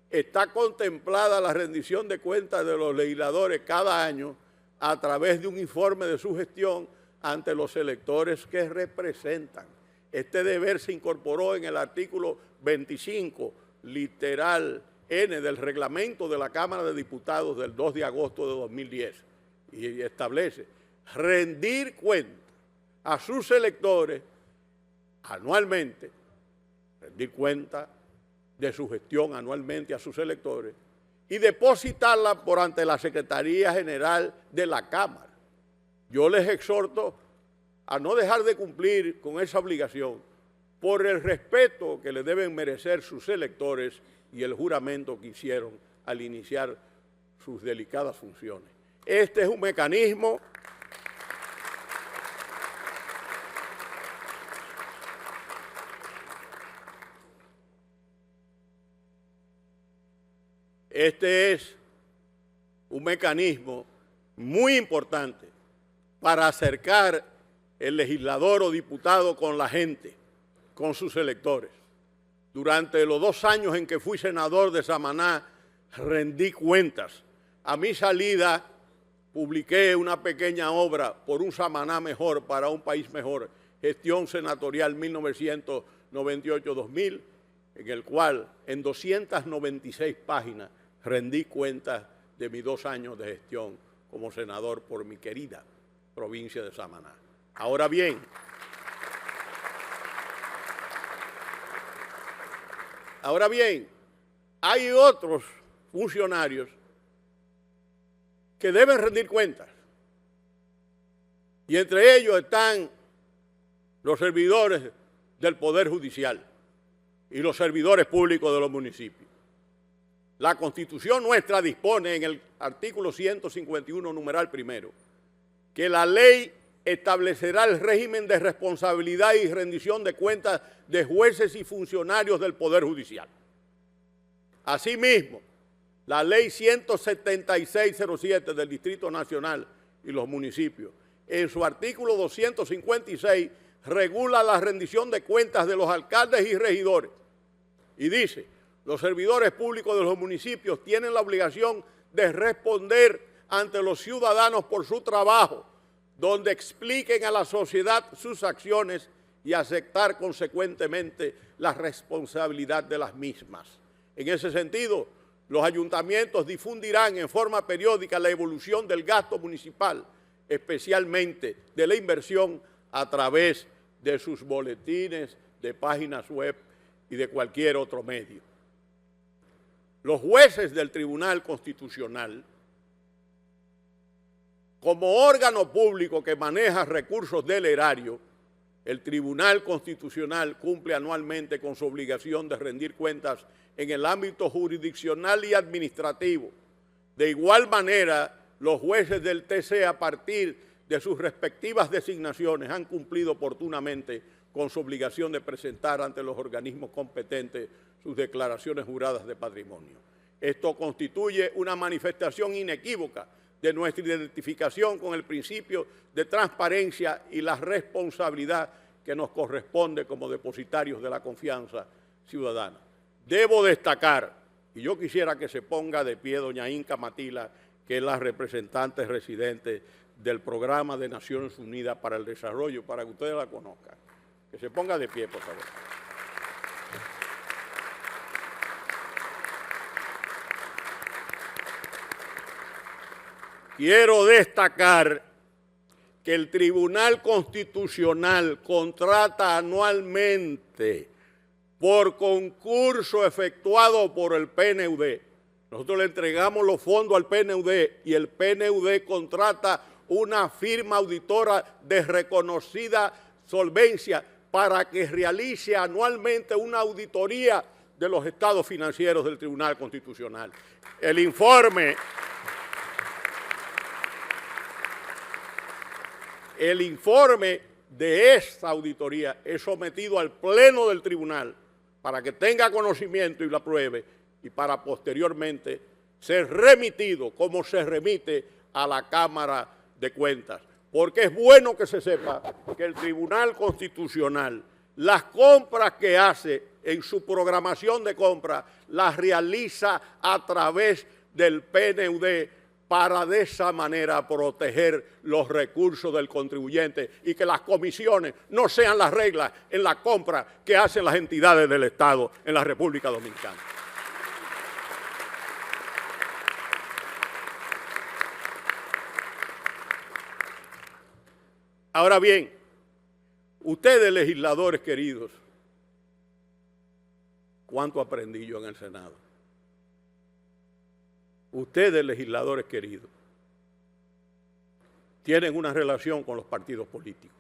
está contemplada la rendición de cuentas de los legisladores cada año a través de un informe de su gestión ante los electores que representan. Este deber se incorporó en el artículo 25, literal N del reglamento de la Cámara de Diputados del 2 de agosto de 2010 y establece rendir cuenta a sus electores anualmente, rendir cuenta de su gestión anualmente a sus electores y depositarla por ante la Secretaría General de la Cámara. Yo les exhorto a no dejar de cumplir con esa obligación por el respeto que le deben merecer sus electores y el juramento que hicieron al iniciar sus delicadas funciones. Este es un mecanismo muy importante para acercar el legislador o diputado con la gente, con sus electores. Durante los 2 años en que fui senador de Samaná, rendí cuentas. A mi salida, publiqué una pequeña obra, Por un Samaná mejor, para un país mejor, Gestión Senatorial 1998-2000, en el cual en 296 páginas rendí cuentas de mis 2 años de gestión como senador por mi querida provincia de Samaná. Ahora bien, hay otros funcionarios que deben rendir cuentas. Y entre ellos están los servidores del Poder Judicial y los servidores públicos de los municipios. La Constitución nuestra dispone en el artículo 151, numeral primero, que la ley establecerá el régimen de responsabilidad y rendición de cuentas de jueces y funcionarios del Poder Judicial. Asimismo, la Ley 17607 del Distrito Nacional y los municipios, en su artículo 256, regula la rendición de cuentas de los alcaldes y regidores y dice: los servidores públicos de los municipios tienen la obligación de responder ante los ciudadanos por su trabajo, donde expliquen a la sociedad sus acciones y aceptar consecuentemente la responsabilidad de las mismas. En ese sentido, los ayuntamientos difundirán en forma periódica la evolución del gasto municipal, especialmente de la inversión, a través de sus boletines, de páginas web y de cualquier otro medio. Los jueces del Tribunal Constitucional, como órgano público que maneja recursos del erario, el Tribunal Constitucional cumple anualmente con su obligación de rendir cuentas en el ámbito jurisdiccional y administrativo. De igual manera, los jueces del TC, a partir de sus respectivas designaciones, han cumplido oportunamente con su obligación de presentar ante los organismos competentes sus declaraciones juradas de patrimonio. Esto constituye una manifestación inequívoca de nuestra identificación con el principio de transparencia y la responsabilidad que nos corresponde como depositarios de la confianza ciudadana. Debo destacar, y yo quisiera que se ponga de pie doña Inca Matila, que es la representante residente del Programa de Naciones Unidas para el Desarrollo, para que ustedes la conozcan. Que se ponga de pie, por favor. Quiero destacar que el Tribunal Constitucional contrata anualmente por concurso efectuado por el PNUD. Nosotros le entregamos los fondos al PNUD y el PNUD contrata una firma auditora de reconocida solvencia para que realice anualmente una auditoría de los estados financieros del Tribunal Constitucional. El informe el informe de esta auditoría es sometido al Pleno del Tribunal para que tenga conocimiento y lo apruebe y para posteriormente ser remitido como se remite a la Cámara de Cuentas. Porque es bueno que se sepa que el Tribunal Constitucional, las compras que hace en su programación de compra, las realiza a través del PNUD para de esa manera proteger los recursos del contribuyente y que las comisiones no sean las reglas en la compra que hacen las entidades del Estado en la República Dominicana. Ahora bien, ustedes legisladores queridos, ¿cuánto aprendí yo en el Senado? Ustedes legisladores queridos, tienen una relación con los partidos políticos.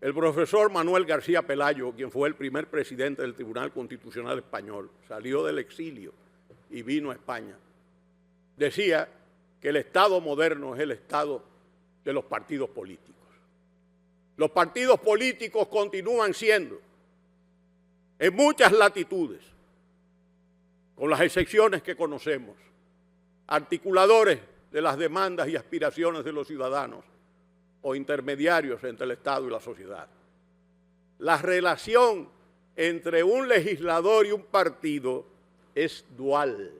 El profesor Manuel García Pelayo, quien fue el primer presidente del Tribunal Constitucional Español, salió del exilio y vino a España, decía que el Estado moderno es el Estado de los partidos políticos. Los partidos políticos continúan siendo, en muchas latitudes, con las excepciones que conocemos, articuladores de las demandas y aspiraciones de los ciudadanos o intermediarios entre el Estado y la sociedad. La relación entre un legislador y un partido es dual,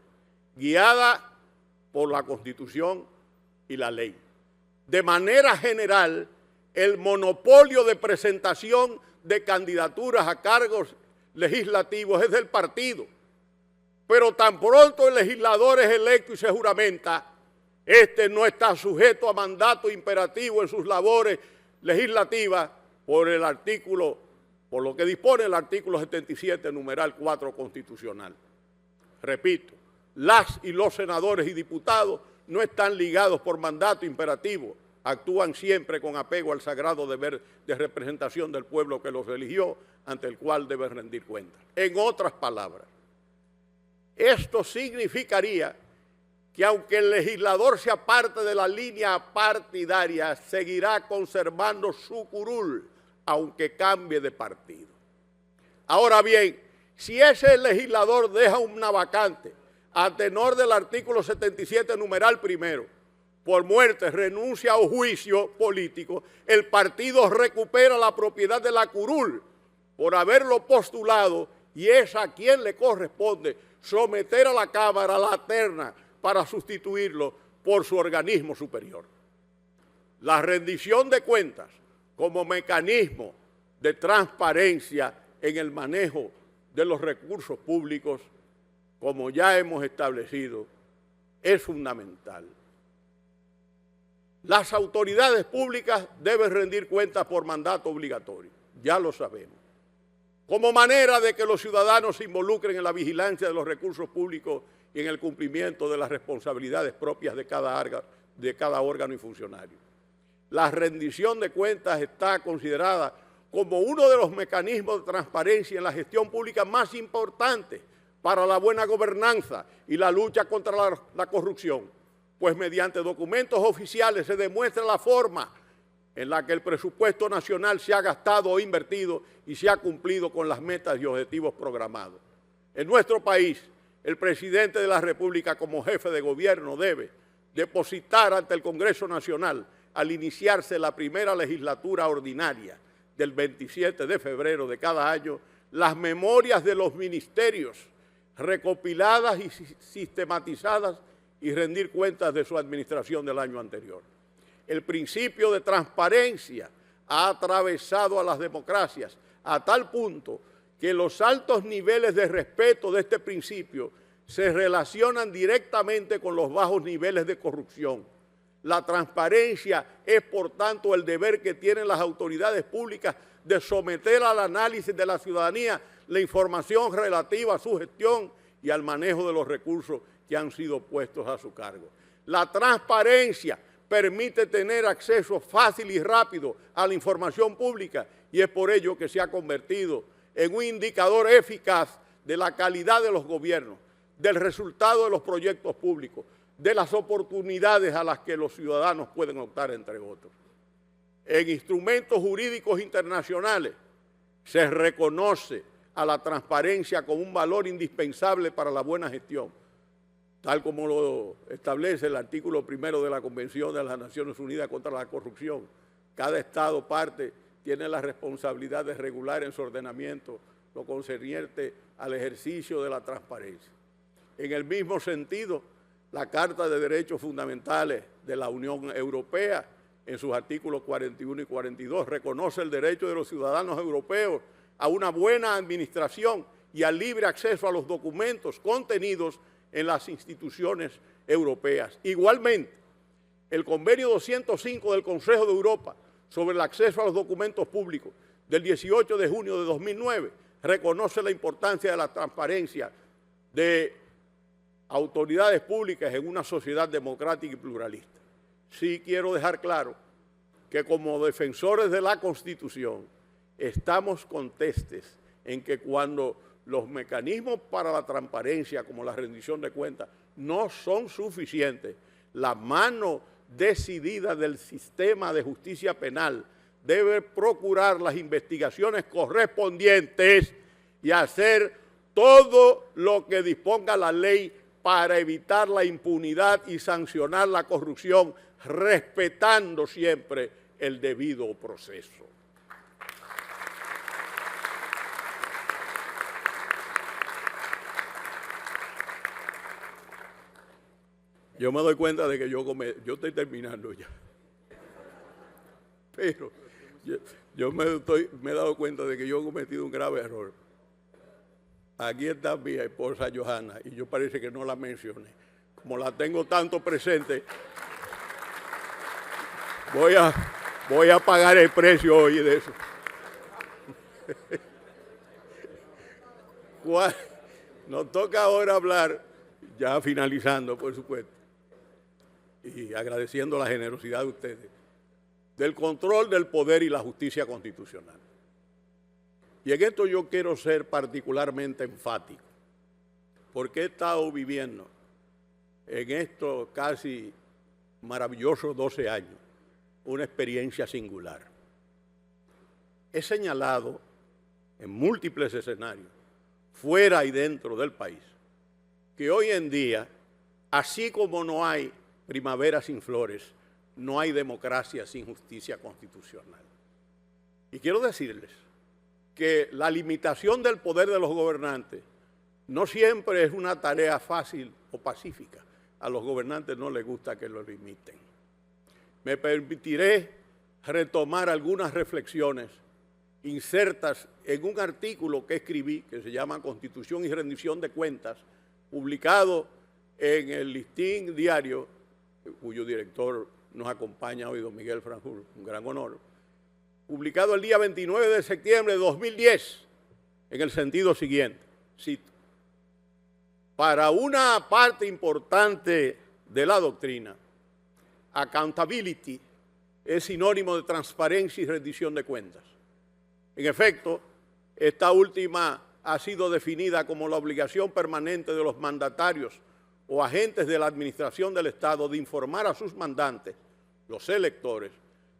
guiada por la Constitución y la ley. De manera general, el monopolio de presentación de candidaturas a cargos legislativos es del partido. Pero tan pronto el legislador es electo y se juramenta, este no está sujeto a mandato imperativo en sus labores legislativas por lo que dispone el artículo 77, numeral 4 constitucional. Repito, las y los senadores y diputados no están ligados por mandato imperativo, actúan siempre con apego al sagrado deber de representación del pueblo que los eligió, ante el cual deben rendir cuentas. En otras palabras, esto significaría que aunque el legislador sea parte de la línea partidaria, seguirá conservando su curul, aunque cambie de partido. Ahora bien, si ese legislador deja una vacante a tenor del artículo 77, numeral primero, por muerte, renuncia o juicio político, el partido recupera la propiedad de la curul por haberlo postulado y es a quien le corresponde someter a la Cámara la terna para sustituirlo por su organismo superior. La rendición de cuentas como mecanismo de transparencia en el manejo de los recursos públicos, como ya hemos establecido, es fundamental. Las autoridades públicas deben rendir cuentas por mandato obligatorio, ya lo sabemos. Como manera de que los ciudadanos se involucren en la vigilancia de los recursos públicos y en el cumplimiento de las responsabilidades propias de cada órgano y funcionario. La rendición de cuentas está considerada como uno de los mecanismos de transparencia en la gestión pública más importantes para la buena gobernanza y la lucha contra la corrupción, pues mediante documentos oficiales se demuestra la forma en la que el presupuesto nacional se ha gastado o invertido y se ha cumplido con las metas y objetivos programados. En nuestro país, el presidente de la República como jefe de gobierno debe depositar ante el Congreso Nacional al iniciarse la primera legislatura ordinaria del 27 de febrero de cada año las memorias de los ministerios recopiladas y sistematizadas y rendir cuentas de su administración del año anterior. El principio de transparencia ha atravesado a las democracias a tal punto que los altos niveles de respeto de este principio se relacionan directamente con los bajos niveles de corrupción. La transparencia es, por tanto, el deber que tienen las autoridades públicas de someter al análisis de la ciudadanía la información relativa a su gestión y al manejo de los recursos que han sido puestos a su cargo. La transparencia permite tener acceso fácil y rápido a la información pública y es por ello que se ha convertido en un indicador eficaz de la calidad de los gobiernos, del resultado de los proyectos públicos, de las oportunidades a las que los ciudadanos pueden optar, entre otros. En instrumentos jurídicos internacionales se reconoce a la transparencia como un valor indispensable para la buena gestión, tal como lo establece el artículo 1 de la Convención de las Naciones Unidas contra la Corrupción. Cada Estado parte tiene la responsabilidad de regular en su ordenamiento lo concerniente al ejercicio de la transparencia. En el mismo sentido, la Carta de Derechos Fundamentales de la Unión Europea, en sus artículos 41 y 42, reconoce el derecho de los ciudadanos europeos a una buena administración y al libre acceso a los documentos contenidos en las instituciones europeas. Igualmente, el Convenio 205 del Consejo de Europa sobre el acceso a los documentos públicos del 18 de junio de 2009 reconoce la importancia de la transparencia de autoridades públicas en una sociedad democrática y pluralista. Sí quiero dejar claro que como defensores de la Constitución estamos contestes en que cuando los mecanismos para la transparencia, como la rendición de cuentas, no son suficientes, la mano decidida del sistema de justicia penal debe procurar las investigaciones correspondientes y hacer todo lo que disponga la ley para evitar la impunidad y sancionar la corrupción, respetando siempre el debido proceso. Yo me doy cuenta de que yo estoy terminando ya. Pero yo me he dado cuenta de que yo he cometido un grave error. Aquí está mi esposa Johanna y yo parece que no la mencioné. Como la tengo tanto presente, voy a pagar el precio hoy de eso. Nos toca ahora hablar, ya finalizando por supuesto, y agradeciendo la generosidad de ustedes, del control del poder y la justicia constitucional. Y en esto yo quiero ser particularmente enfático, porque he estado viviendo en estos casi maravillosos 12 años una experiencia singular. He señalado en múltiples escenarios, fuera y dentro del país, que hoy en día, así como no hay primavera sin flores, no hay democracia sin justicia constitucional. Y quiero decirles que la limitación del poder de los gobernantes no siempre es una tarea fácil o pacífica. A los gobernantes no les gusta que lo limiten. Me permitiré retomar algunas reflexiones insertas en un artículo que escribí, que se llama Constitución y rendición de cuentas, publicado en el Listín Diario, cuyo director nos acompaña hoy, don Miguel Franjul, un gran honor, publicado el día 29 de septiembre de 2010, en el sentido siguiente, cito: para una parte importante de la doctrina, accountability es sinónimo de transparencia y rendición de cuentas. En efecto, esta última ha sido definida como la obligación permanente de los mandatarios o agentes de la administración del Estado de informar a sus mandantes, los electores,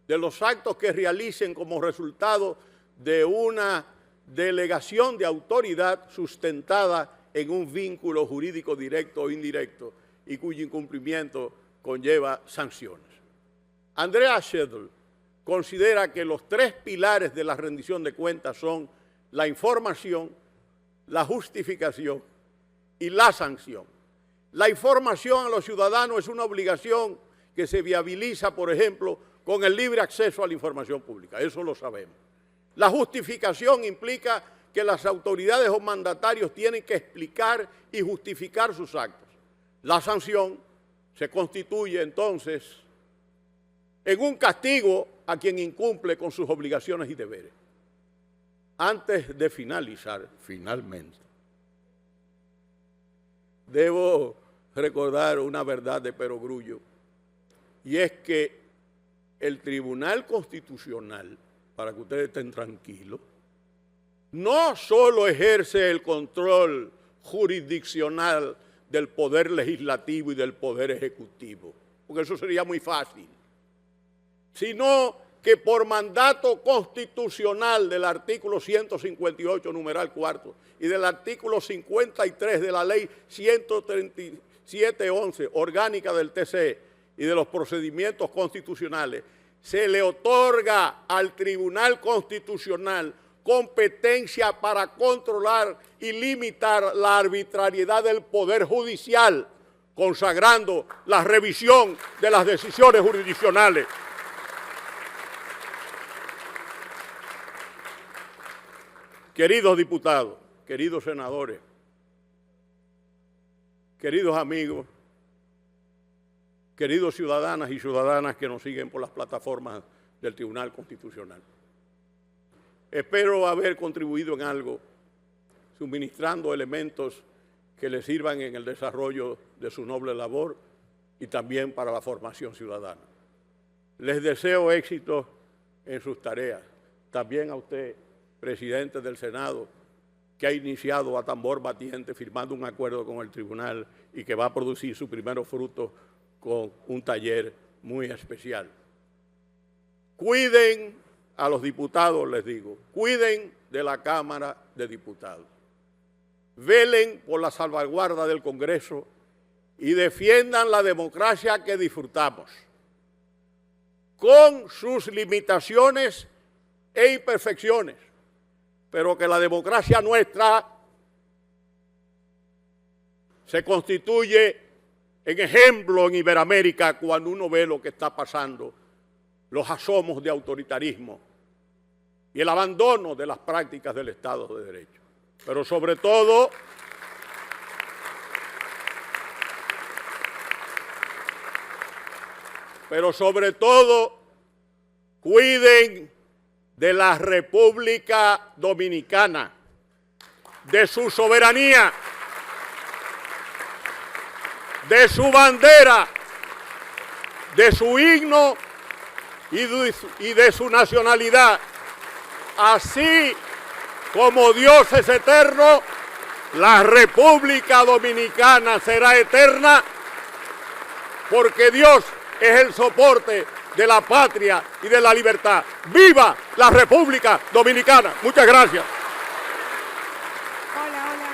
de los actos que realicen como resultado de una delegación de autoridad sustentada en un vínculo jurídico directo o indirecto y cuyo incumplimiento conlleva sanciones. Andrea Shedl considera que los tres pilares de la rendición de cuentas son la información, la justificación y la sanción. La información a los ciudadanos es una obligación que se viabiliza, por ejemplo, con el libre acceso a la información pública, eso lo sabemos. La justificación implica que las autoridades o mandatarios tienen que explicar y justificar sus actos. La sanción se constituye entonces en un castigo a quien incumple con sus obligaciones y deberes. Antes de finalizar, finalmente, debo recordar una verdad de perogrullo, y es que el Tribunal Constitucional, para que ustedes estén tranquilos, no solo ejerce el control jurisdiccional del Poder Legislativo y del Poder Ejecutivo, porque eso sería muy fácil, sino que por mandato constitucional del artículo 158, numeral 4, y del artículo 53 de la ley 13711, orgánica del TC, y de los procedimientos constitucionales, se le otorga al Tribunal Constitucional competencia para controlar y limitar la arbitrariedad del Poder Judicial, consagrando la revisión de las decisiones jurisdiccionales. Queridos diputados, queridos senadores, queridos amigos, queridos ciudadanas y ciudadanas que nos siguen por las plataformas del Tribunal Constitucional, espero haber contribuido en algo, suministrando elementos que les sirvan en el desarrollo de su noble labor y también para la formación ciudadana. Les deseo éxito en sus tareas. También a usted, presidente del Senado, que ha iniciado a tambor batiente firmando un acuerdo con el tribunal y que va a producir sus primeros frutos con un taller muy especial. Cuiden a los diputados, les digo, cuiden de la Cámara de Diputados. Velen por la salvaguarda del Congreso y defiendan la democracia que disfrutamos, con sus limitaciones e imperfecciones, pero que la democracia nuestra se constituye en ejemplo en Iberoamérica cuando uno ve lo que está pasando, los asomos de autoritarismo y el abandono de las prácticas del Estado de Derecho. Pero sobre todo, cuiden de la República Dominicana, de su soberanía, de su bandera, de su himno y de su nacionalidad. Así como Dios es eterno, la República Dominicana será eterna, porque Dios es el soporte de la patria y de la libertad. ¡Viva la República Dominicana! Muchas gracias. Hola, hola.